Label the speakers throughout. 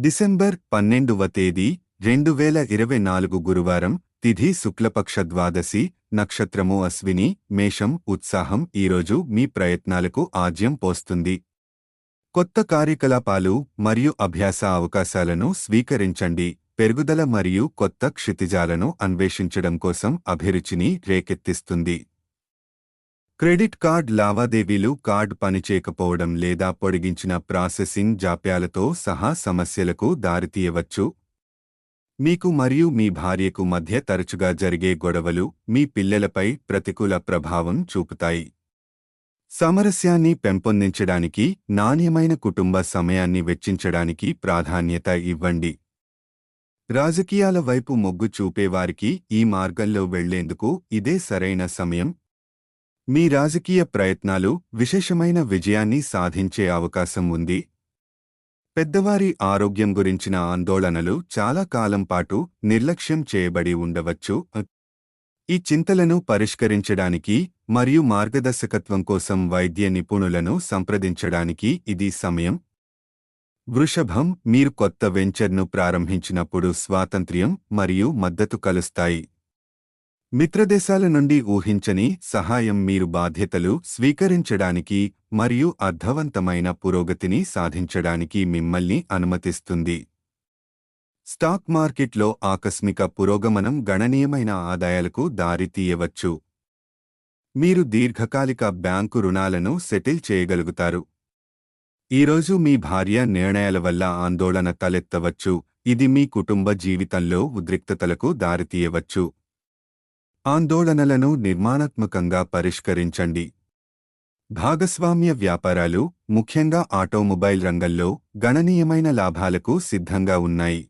Speaker 1: December 12వ తేదీ 2024 గురువారం. తిథి శుక్లపక్ష ద్వాదశి. నక్షత్రము అశ్విని. మేషం. ఉత్సాహం ఈరోజు మీ ప్రయత్నాలకు ఆజ్యం పోస్తుంది. కొత్త కార్యకలాపాలు మరియు అభ్యాస అవకాశాలను స్వీకరించండి. పెరుగుదల మరియు కొత్త క్షితిజాలను అన్వేషించడం కోసం అభిరుచిని రేకెత్తిస్తుంది. క్రెడిట్ కార్డ్ లావాదేవీలు కార్డ్ పనిచేయకపోవడం లేదా పొడిగించిన ప్రాసెసింగ్ జాప్యాలతో సహా సమస్యలకు దారితీయవచ్చు. మీకు మరియు మీ భార్యకు మధ్య తరచుగా జరిగే గొడవలు మీ పిల్లలపై ప్రతికూల ప్రభావం చూపుతాయి. సామరస్యాన్ని పెంపొందించడానికి నాణ్యమైన కుటుంబ సమయాన్ని వెచ్చించడానికి ప్రాధాన్యత ఇవ్వండి. రాజకీయాల వైపు మొగ్గు చూపేవారికి ఈ మార్గంలో వెళ్లేందుకు ఇదే సరైన సమయం. మీ రాజకీయ ప్రయత్నాలు విశేషమైన విజయాన్ని సాధించే అవకాశం ఉంది. పెద్దవారి ఆరోగ్యం గురించిన ఆందోళనలు చాలా కాలం పాటు నిర్లక్ష్యం చేయబడి ఉండవచ్చు. ఈ చింతలను పరిష్కరించడానికి మరియు మార్గదర్శకత్వం కోసం వైద్య నిపుణులను సంప్రదించడానికి ఇది సమయం. వృషభం. మీరు కొత్త వెంచర్ను ప్రారంభించినప్పుడు స్వాతంత్ర్యం మరియు మద్దతు కలుస్తాయి. మిత్రదేశాల నుండి ఊహించని సహాయం మీరు బాధ్యతలు స్వీకరించడానికి మరియు అర్థవంతమైన పురోగతిని సాధించడానికి మిమ్మల్ని అనుమతిస్తుంది. స్టాక్ మార్కెట్లో ఆకస్మిక పురోగమనం గణనీయమైన ఆదాయాలకు దారి తీయవచ్చు. మీరు దీర్ఘకాలిక బ్యాంకు రుణాలను సెటిల్ చేయగలుగుతారు. ఈరోజు మీ భార్య నిర్ణయాల వల్ల ఆందోళన తలెత్తవచ్చు. ఇది మీ కుటుంబ జీవితంలో ఉద్రిక్తతలకు దారితీయవచ్చు. ఆందోళనలను నిర్మాణాత్మకంగా పరిష్కరించండి. భాగస్వామ్య వ్యాపారాలు, ముఖ్యంగా ఆటోమొబైల్ రంగంలో గణనీయమైన లాభాలకు సిద్ధంగా ఉన్నాయి.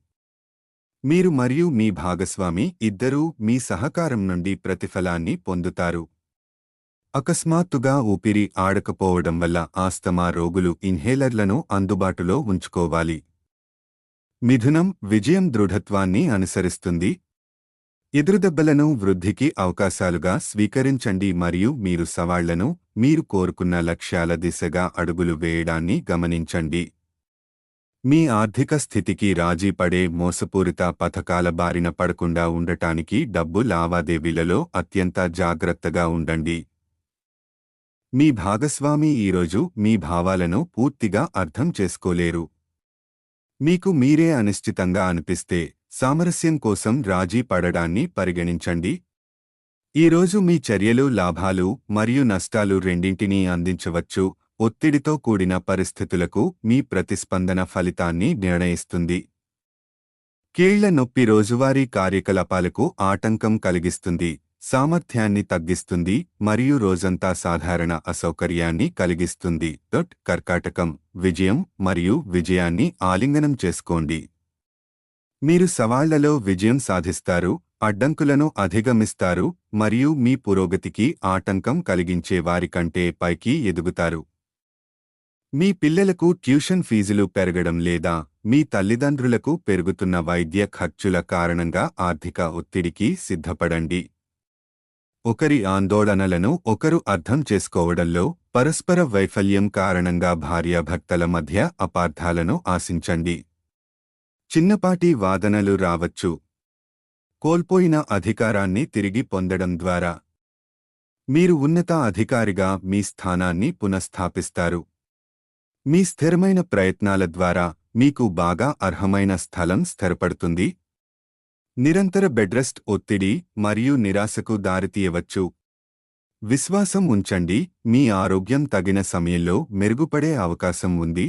Speaker 1: మీరు మరియు మీ భాగస్వామి ఇద్దరూ మీ సహకారం నుండి ప్రతిఫలాన్ని పొందుతారు. అకస్మాత్తుగా ఊపిరి ఆడకపోవడం వల్ల ఆస్తమా రోగులు ఇన్హేలర్లను అందుబాటులో ఉంచుకోవాలి. మిథునం. విజయం దృఢత్వాన్ని అనుసరిస్తుంది. ఎదురుదెబ్బలను వృద్ధికి అవకాశాలుగా స్వీకరించండి మరియు మీరు సవాళ్లను మీరు కోరుకున్న లక్ష్యాల దిశగా అడుగులు వేయడాన్ని గమనించండి. మీ ఆర్థిక స్థితికి రాజీ పడే మోసపూరిత పథకాల బారిన పడకుండా ఉండటానికి డబ్బు లావాదేవీలలో అత్యంత జాగ్రత్తగా ఉండండి. మీ భాగస్వామి ఈరోజు మీ భావాలను పూర్తిగా అర్థం చేసుకోలేరు. మీకు మీరే అనిశ్చితంగా అనిపిస్తే సామరస్యం కోసం రాజీ పడడాన్ని పరిగణించండి. ఈరోజు మీ చర్యలు లాభాలు మరియు నష్టాలు రెండింటినీ అందించవచ్చు. ఒత్తిడితో కూడిన పరిస్థితులకు మీ ప్రతిస్పందన ఫలితాన్ని నిర్ణయిస్తుంది. కీళ్ల నొప్పి రోజువారీ కార్యకలాపాలకు ఆటంకం కలిగిస్తుంది, సామర్థ్యాన్ని తగ్గిస్తుంది మరియు రోజంతా సాధారణ అసౌకర్యాన్ని కలిగిస్తుంది. కర్కాటకం. విజయం మరియు విజయాన్ని ఆలింగనం చేసుకోండి. మీరు సవాళ్లలో విజయం సాధిస్తారు, అడ్డంకులను అధిగమిస్తారు మరియు మీ పురోగతికి ఆటంకం కలిగించే వారికంటే పైకి ఎదుగుతారు. మీ పిల్లలకు ట్యూషన్ ఫీజులు పెరగడం లేదా మీ తల్లిదండ్రులకు పెరుగుతున్న వైద్య ఖర్చుల కారణంగా ఆర్థిక ఒత్తిడికి సిద్ధపడండి. ఒకరి ఆందోళనలను ఒకరు అర్థం చేసుకోవడంలో పరస్పర వైఫల్యం కారణంగా భార్యాభర్తల మధ్య అపార్థాలను ఆశించండి. చిన్నపాటి వాదనలు రావచ్చు. కోల్పోయిన అధికారాన్ని తిరిగి పొందడం ద్వారా మీరు ఉన్నత అధికారిగా మీ స్థానాన్ని పునఃస్థాపిస్తారు. మీ స్థిరమైన ప్రయత్నాల ద్వారా మీకు బాగా అర్హమైన స్థలం స్థిరపడుతుంది. నిరంతర బెడ్రెస్ట్ ఒత్తిడి మరియు నిరాశకు దారితీయవచ్చు. విశ్వాసం ఉంచండి, మీ ఆరోగ్యం తగిన సమయంలో మెరుగుపడే అవకాశం ఉంది.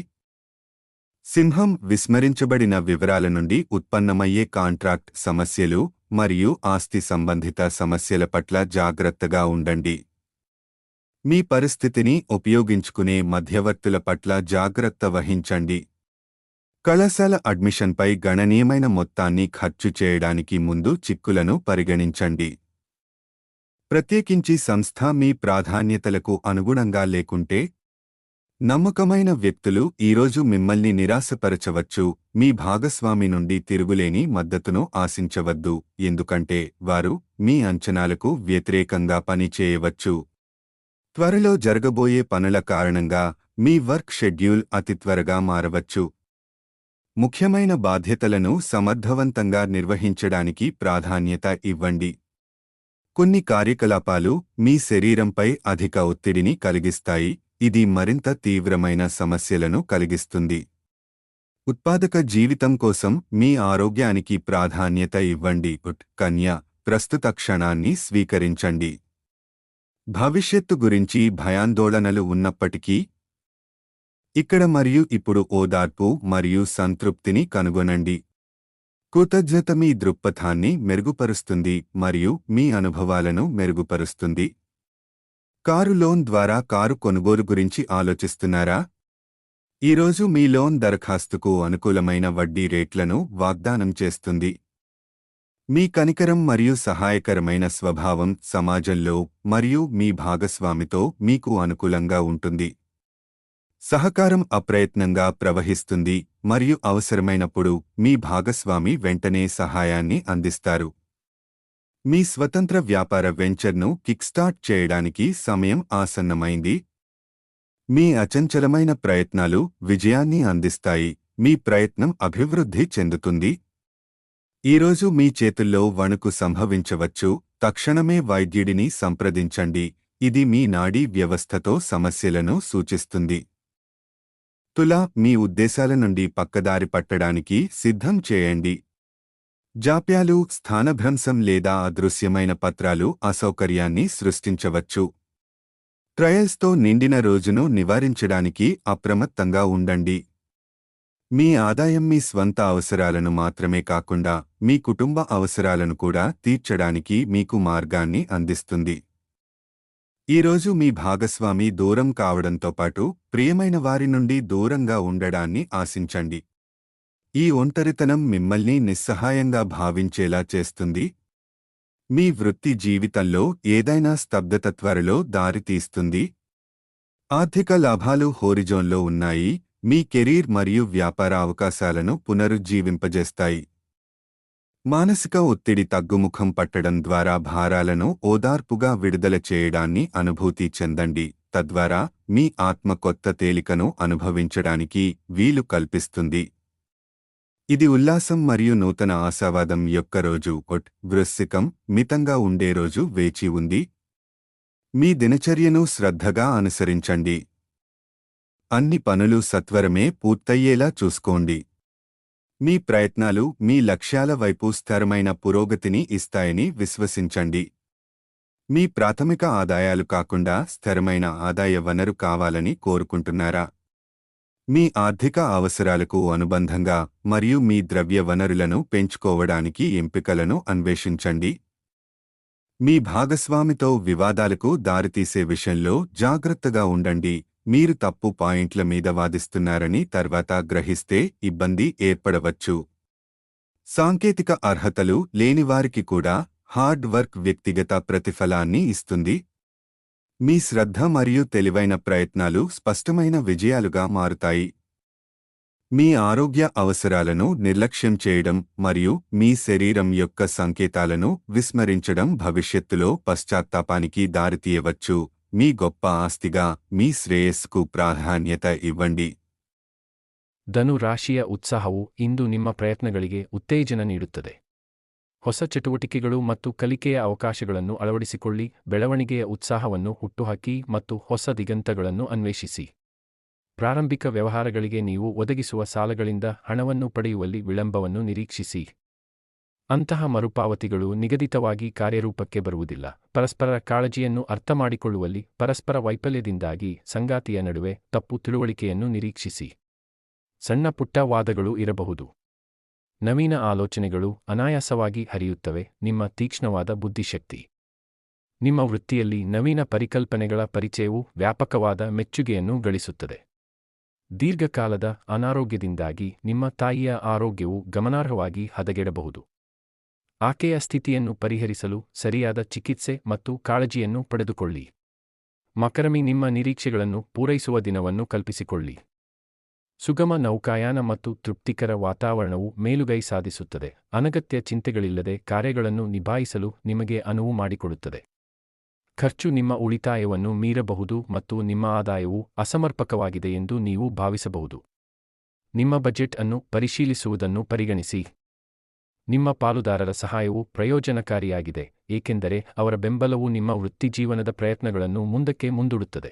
Speaker 1: సింహం. విస్మరించబడిన వివరాల నుండి ఉత్పన్నమయ్యే కాంట్రాక్ట్ సమస్యలు మరియు ఆస్తి సంబంధిత సమస్యల పట్ల జాగ్రత్తగా ఉండండి. మీ పరిస్థితిని ఉపయోగించుకునే మధ్యవర్తుల పట్ల జాగ్రత్త వహించండి. కళాశాల అడ్మిషన్పై గణనీయమైన మొత్తాన్ని ఖర్చు చేయడానికి ముందు చిక్కులను పరిగణించండి. ప్రత్యేకించి సంస్థ మీ ప్రాధాన్యతలకు అనుగుణంగా లేకుంటే. నమ్మకమైన వ్యక్తులు ఈరోజు మిమ్మల్ని నిరాశపరచవచ్చు. మీ భాగస్వామి నుండి తిరుగులేని మద్దతును ఆశించవద్దు, ఎందుకంటే వారు మీ అంచనాలకు వ్యతిరేకంగా పనిచేయవచ్చు. త్వరలో జరగబోయే పనుల కారణంగా మీ వర్క్ షెడ్యూల్ అతి త్వరగా మారవచ్చు. ముఖ్యమైన బాధ్యతలను సమర్థవంతంగా నిర్వహించడానికి ప్రాధాన్యత ఇవ్వండి. కొన్ని కార్యకలాపాలు మీ శరీరంపై అధిక ఒత్తిడిని కలిగిస్తాయి, ఇది మరింత తీవ్రమైన సమస్యలను కలిగిస్తుంది. ఉత్పాదక జీవితం కోసం మీ ఆరోగ్యానికి ప్రాధాన్యత ఇవ్వండి. కన్య, ప్రస్తుత క్షణాన్ని స్వీకరించండి. భవిష్యత్తు గురించి భయాందోళనలు ఉన్నప్పటికీ ఇక్కడ మరియు ఇప్పుడు ఓదార్పు మరియు సంతృప్తిని కనుగొనండి. కృతజ్ఞత మీ దృక్పథాన్ని మెరుగుపరుస్తుంది మరియు మీ అనుభవాలను మెరుగుపరుస్తుంది. కారు లోన్ ద్వారా కారు కొనుగోలు గురించి ఆలోచిస్తున్నారా? ఈరోజు మీ లోన్ దరఖాస్తుకు అనుకూలమైన వడ్డీ రేట్లను వాగ్దానం చేస్తుంది. మీ కనికరం మరియు సహాయకరమైన స్వభావం సమాజంలో మరియు మీ భాగస్వామితో మీకు అనుకూలంగా ఉంటుంది. సహకారం అప్రయత్నంగా ప్రవహిస్తుంది మరియు అవసరమైనప్పుడు మీ భాగస్వామి వెంటనే సహాయాన్ని అందిస్తారు. మీ స్వతంత్ర వ్యాపార వెంచర్ను కిక్స్టార్ట్ చేయడానికి సమయం ఆసన్నమైంది. మీ అచంచలమైన ప్రయత్నాలు విజయాన్ని అందిస్తాయి. మీ ప్రయత్నం అభివృద్ధి చెందుతుంది. ఈరోజు మీ చేతుల్లో వణుకు సంభవించవచ్చు. తక్షణమే వైద్యుడిని సంప్రదించండి. ఇది మీ నాడీ వ్యవస్థతో సమస్యలను సూచిస్తుంది. తుల, మీ ఉద్దేశాల నుండి పక్కదారి పట్టడానికి సిద్ధం చేయండి. జాప్యాలు, స్థానభ్రంశం లేదా అదృశ్యమైన పత్రాలు అసౌకర్యాన్ని సృష్టించవచ్చు. ట్రయల్స్తో నిండిన రోజును నివారించడానికి అప్రమత్తంగా ఉండండి. మీ ఆదాయం మీ స్వంత అవసరాలను మాత్రమే కాకుండా మీ కుటుంబ అవసరాలను కూడా తీర్చడానికి మీకు మార్గాన్ని అందిస్తుంది. ఈరోజు మీ భాగస్వామి దూరం కావడంతో పాటు ప్రియమైన వారి నుండి దూరంగా ఉండడాన్ని ఆశించండి. ఈ ఒంటరితనం మిమ్మల్ని నిస్సహాయంగా భావించేలా చేస్తుంది. మీ వృత్తి జీవితంలో ఏదైనా స్తబ్దత త్వరలో దారితీస్తుంది. ఆర్థిక లాభాలు హోరిజోన్లో ఉన్నాయి. మీ కెరీర్ మరియు వ్యాపార అవకాశాలను పునరుజ్జీవింపజేస్తాయి. మానసిక ఒత్తిడి తగ్గుముఖం పట్టడం ద్వారా భారాలను ఓదార్పుగా విడుదల చేయడాన్ని అనుభూతి చెందండి. తద్వారా మీ ఆత్మ కొత్త తేలికను అనుభవించడానికి వీలు కల్పిస్తుంది. ఇది ఉల్లాసం మరియు నూతన ఆశావాదం యొక్క రోజు. వృశ్చికం, మితంగా ఉండే రోజు వేచి ఉంది. మీ దినచర్యను శ్రద్ధగా అనుసరించండి. అన్ని పనులు సత్వరమే పూర్తయ్యేలా చూసుకోండి. మీ ప్రయత్నాలు మీ లక్ష్యాల వైపు స్థిరమైన పురోగతిని ఇస్తాయని విశ్వసించండి. మీ ప్రాథమిక ఆదాయాలు కాకుండా స్థిరమైన ఆదాయ వనరు కావాలని కోరుకుంటున్నారా? మీ ఆర్థిక అవసరాలకు అనుబంధంగా మరియు మీ ద్రవ్య వనరులను పెంచుకోవడానికి ఎంపికలను అన్వేషించండి. మీ భాగస్వామితో వివాదాలకు దారితీసే విషయంలో జాగ్రత్తగా ఉండండి. మీరు తప్పు పాయింట్ల మీద వాదిస్తున్నారని తర్వాత గ్రహిస్తే ఇబ్బంది ఏర్పడవచ్చు. సాంకేతిక అర్హతలు లేనివారికి కూడా హార్డ్ వర్క్ వ్యక్తిగత ప్రతిఫలాన్ని ఇస్తుంది. మీ శ్రద్ధ మరియు తెలివైన ప్రయత్నాలు స్పష్టమైన విజయాలుగా మారుతాయి. మీ ఆరోగ్య అవసరాలను నిర్లక్ష్యం చేయడం మరియు మీ శరీరం యొక్క సంకేతాలను విస్మరించడం భవిష్యత్తులో పశ్చాత్తాపానికి దారితీయవచ్చు. మీ గొప్ప ఆస్తిగా మీ శ్రేయస్సుకు ప్రాధాన్యత ఇవ్వండి.
Speaker 2: ಧನು ರಾಶಿಯ ಉತ್ಸಾಹವು ಇಂದು ನಿಮ್ಮ ಪ್ರಯತ್ನಗಳಿಗೆ ಉತ್ತೇಜನ ನೀಡುತ್ತದೆ. ಹೊಸ ಚಟುವಟಿಕೆಗಳು ಮತ್ತು ಕಲಿಕೆಯ ಅವಕಾಶಗಳನ್ನು ಅಳವಡಿಸಿಕೊಳ್ಳಿ. ಬೆಳವಣಿಗೆಯ ಉತ್ಸಾಹವನ್ನು ಹುಟ್ಟುಹಾಕಿ ಮತ್ತು ಹೊಸ ದಿಗಂತಗಳನ್ನು ಅನ್ವೇಷಿಸಿ. ಪ್ರಾರಂಭಿಕ ವ್ಯವಹಾರಗಳಿಗೆ ನೀವು ಒದಗಿಸುವ ಸಾಲಗಳಿಂದ ಹಣವನ್ನು ಪಡೆಯುವಲ್ಲಿ ವಿಳಂಬವನ್ನು ನಿರೀಕ್ಷಿಸಿ. ಅಂತಹ ಮರುಪಾವತಿಗಳು ನಿಗದಿತವಾಗಿ ಕಾರ್ಯರೂಪಕ್ಕೆ ಬರುವುದಿಲ್ಲ. ಪರಸ್ಪರ ಕಾಳಜಿಯನ್ನು ಅರ್ಥಮಾಡಿಕೊಳ್ಳುವಲ್ಲಿ ಪರಸ್ಪರ ವೈಫಲ್ಯದಿಂದಾಗಿ ಸಂಗಾತಿಯ ನಡುವೆ ತಪ್ಪು ತಿಳುವಳಿಕೆಯನ್ನು ನಿರೀಕ್ಷಿಸಿ. ಸಣ್ಣ ಪುಟ್ಟ ವಾದಗಳು ಇರಬಹುದು. ನವೀನ ಆಲೋಚನೆಗಳು ಅನಾಯಾಸವಾಗಿ ಹರಿಯುತ್ತವೆ. ನಿಮ್ಮ ತೀಕ್ಷ್ಣವಾದ ಬುದ್ಧಿಶಕ್ತಿ ನಿಮ್ಮ ವೃತ್ತಿಯಲ್ಲಿ ನವೀನ ಪರಿಕಲ್ಪನೆಗಳ ಪರಿಚಯವು ವ್ಯಾಪಕವಾದ ಮೆಚ್ಚುಗೆಯನ್ನು ಗಳಿಸುತ್ತದೆ. ದೀರ್ಘಕಾಲದ ಅನಾರೋಗ್ಯದಿಂದಾಗಿ ನಿಮ್ಮ ತಾಯಿಯ ಆರೋಗ್ಯವು ಗಮನಾರ್ಹವಾಗಿ ಹದಗೆಡಬಹುದು. ಆಕೆಯ ಸ್ಥಿತಿಯನ್ನು ಪರಿಹರಿಸಲು ಸರಿಯಾದ ಚಿಕಿತ್ಸೆ ಮತ್ತು ಕಾಳಜಿಯನ್ನು ಪಡೆದುಕೊಳ್ಳಿ. ಮಕರಮಿ, ನಿಮ್ಮ ನಿರೀಕ್ಷೆಗಳನ್ನು ಪೂರೈಸುವ ದಿನವನ್ನು ಕಲ್ಪಿಸಿಕೊಳ್ಳಿ. ಸುಗಮ ನೌಕಾಯಾನ ಮತ್ತು ತೃಪ್ತಿಕರ ವಾತಾವರಣವು ಮೇಲುಗೈ ಸಾಧಿಸುತ್ತದೆ. ಅನಗತ್ಯ ಚಿಂತೆಗಳಿಲ್ಲದೆ ಕಾರ್ಯಗಳನ್ನು ನಿಭಾಯಿಸಲು ನಿಮಗೆ ಅನುವು ಮಾಡಿಕೊಡುತ್ತದೆ. ಖರ್ಚು ನಿಮ್ಮ ಉಳಿತಾಯವನ್ನು ಮೀರಬಹುದು ಮತ್ತು ನಿಮ್ಮ ಆದಾಯವು ಅಸಮರ್ಪಕವಾಗಿದೆ ಎಂದು ನೀವು ಭಾವಿಸಬಹುದು. ನಿಮ್ಮ ಬಜೆಟ್ ಅನ್ನು ಪರಿಶೀಲಿಸುವುದನ್ನು ಪರಿಗಣಿಸಿ. ನಿಮ್ಮ ಪಾಲುದಾರರ ಸಹಾಯವು ಪ್ರಯೋಜನಕಾರಿಯಾಗಿದೆ, ಏಕೆಂದರೆ ಅವರ ಬೆಂಬಲವು ನಿಮ್ಮ ವೃತ್ತಿಜೀವನದ ಪ್ರಯತ್ನಗಳನ್ನು ಮುಂದಕ್ಕೆ ಮುಂದೂಡುತ್ತದೆ.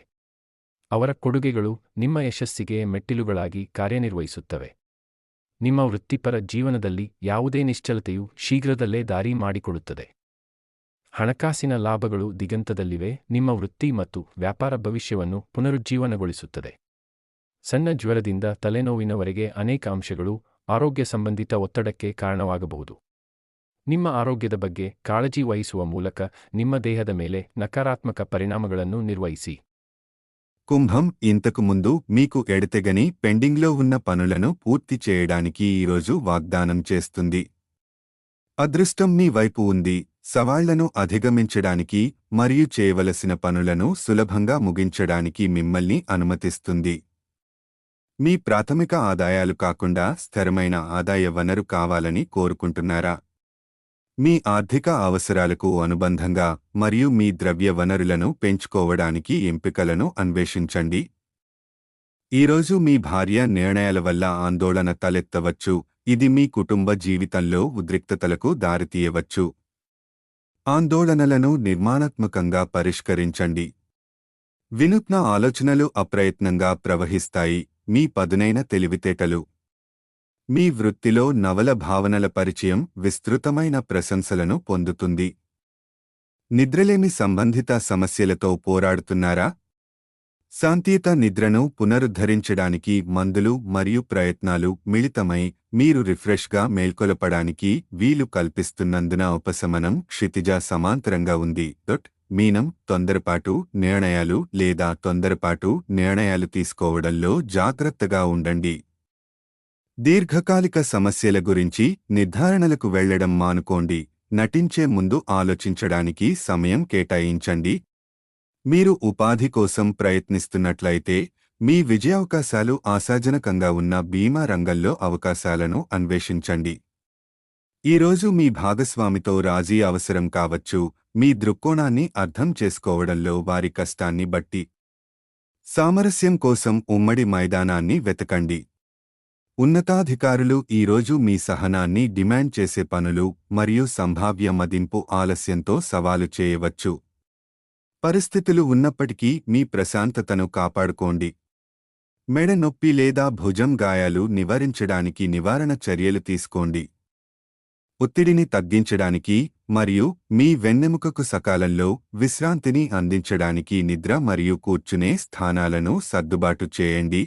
Speaker 2: ಅವರ ಕೊಡುಗೆಗಳು ನಿಮ್ಮ ಯಶಸ್ಸಿಗೆ ಮೆಟ್ಟಿಲುಗಳಾಗಿ ಕಾರ್ಯನಿರ್ವಹಿಸುತ್ತವೆ. ನಿಮ್ಮ ವೃತ್ತಿಪರ ಜೀವನದಲ್ಲಿ ಯಾವುದೇ ನಿಶ್ಚಲತೆಯು ಶೀಘ್ರದಲ್ಲೇ ದಾರಿ ಮಾಡಿಕೊಡುತ್ತದೆ. ಹಣಕಾಸಿನ ಲಾಭಗಳು ದಿಗಂತದಲ್ಲಿವೆ, ನಿಮ್ಮ ವೃತ್ತಿ ಮತ್ತು ವ್ಯಾಪಾರ ಭವಿಷ್ಯವನ್ನು ಪುನರುಜ್ಜೀವನಗೊಳಿಸುತ್ತದೆ. ಸಣ್ಣ ಜ್ವರದಿಂದ ತಲೆನೋವಿನವರೆಗೆ ಅನೇಕ ಅಂಶಗಳು ಆರೋಗ್ಯ ಸಂಬಂಧಿತ ಒತ್ತಡಕ್ಕೆ ಕಾರಣವಾಗಬಹುದು. ನಿಮ್ಮ ಆರೋಗ್ಯದ ಬಗ್ಗೆ ಕಾಳಜಿ ವಹಿಸುವ ಮೂಲಕ ನಿಮ್ಮ ದೇಹದ ಮೇಲೆ ನಕಾರಾತ್ಮಕ ಪರಿಣಾಮಗಳನ್ನು నిర్వహిಸಿ.
Speaker 1: కుంభం ఇంతకు ముందు మీకు ఎడతెగని పెండింగ్లో ఉన్న పనులను పూర్తి చేయడానికి ఈరోజు వాగ్దానం చేస్తుంది. అదృష్టం మీ వైపు ఉంది, సవాళ్లను అధిగమించడానికి మరియు చేయవలసిన పనులను సులభంగా ముగించడానికి మిమ్మల్ని అనుమతిస్తుంది. మీ ప్రాథమిక ఆదాయాలు కాకుండా స్థిరమైన ఆదాయ వనరు కావాలని కోరుకుంటున్నారా? మీ ఆర్థిక అవసరాలకు అనుబంధంగా మరియు మీ ద్రవ్య వనరులను పెంచుకోవడానికి ఎంపికలను అన్వేషించండి. ఈరోజు మీ భార్య నిర్ణయాల వల్ల ఆందోళన తలెత్తవచ్చు, ఇది మీ కుటుంబ జీవితంలో ఉద్రిక్తతలకు దారితీయవచ్చు. ఆందోళనలను నిర్మాణాత్మకంగా పరిష్కరించండి. వినూత్న ఆలోచనలు అప్రయత్నంగా ప్రవహిస్తాయి, మీ పదునైన తెలివితేటలు. మీ వృత్తిలో నవల భావనల పరిచయం విస్తృతమైన ప్రశంసలను పొందుతుంది. నిద్రలేమి సంబంధిత సమస్యలతో పోరాడుతున్నారా? శాంతియుత నిద్రను పునరుద్ధరించడానికి మందులు మరియు ప్రయత్నాలు మిళితమై మీరు రిఫ్రెష్గా మేల్కొలపడానికి వీలు కల్పిస్తున్నందున ఉపశమనం క్షితిజ సమాంతరంగా ఉంది. మీనం తొందరపాటు నిర్ణయాలు లేదా తొందరపాటు నిర్ణయాలు తీసుకోవడంలో జాగ్రత్తగా ఉండండి. దీర్ఘకాలిక సమస్యల గురించి నిర్ధారణలకు వెళ్లడం మానుకోండి. నటించే ముందు ఆలోచించడానికి సమయం కేటాయించండి. మీరు ఉపాధి కోసం ప్రయత్నిస్తున్నట్లయితే మీ విజయావకాశాలు ఆశాజనకంగా ఉన్న బీమా రంగంలో అవకాశాలను అన్వేషించండి. ఈరోజు మీ భాగస్వామితో రాజీ అవసరం కావచ్చు, మీ దృక్కోణాన్ని అర్థం చేసుకోవడంలో వారి కష్టాన్ని బట్టి. సామరస్యం కోసం ఉమ్మడి మైదానాన్ని వెతకండి. ఉన్నతాధికారులు ఈరోజు మీ సహనాన్ని డిమాండ్ చేసే పనులు మరియు సంభావ్య మదింపు ఆలస్యంతో సవాలు చేయవచ్చు. పరిస్థితులు ఉన్నప్పటికీ మీ ప్రశాంతతను కాపాడుకోండి. మెడ నొప్పి లేదా భుజం గాయాలు నివారించడానికి నివారణ చర్యలు తీసుకోండి. ఒత్తిడిని తగ్గించడానికి మరియు మీ వెన్నెముకకు సకాలంలో విశ్రాంతిని అందించడానికి నిద్ర మరియు కూర్చునే స్థానాలను సర్దుబాటు చేయండి.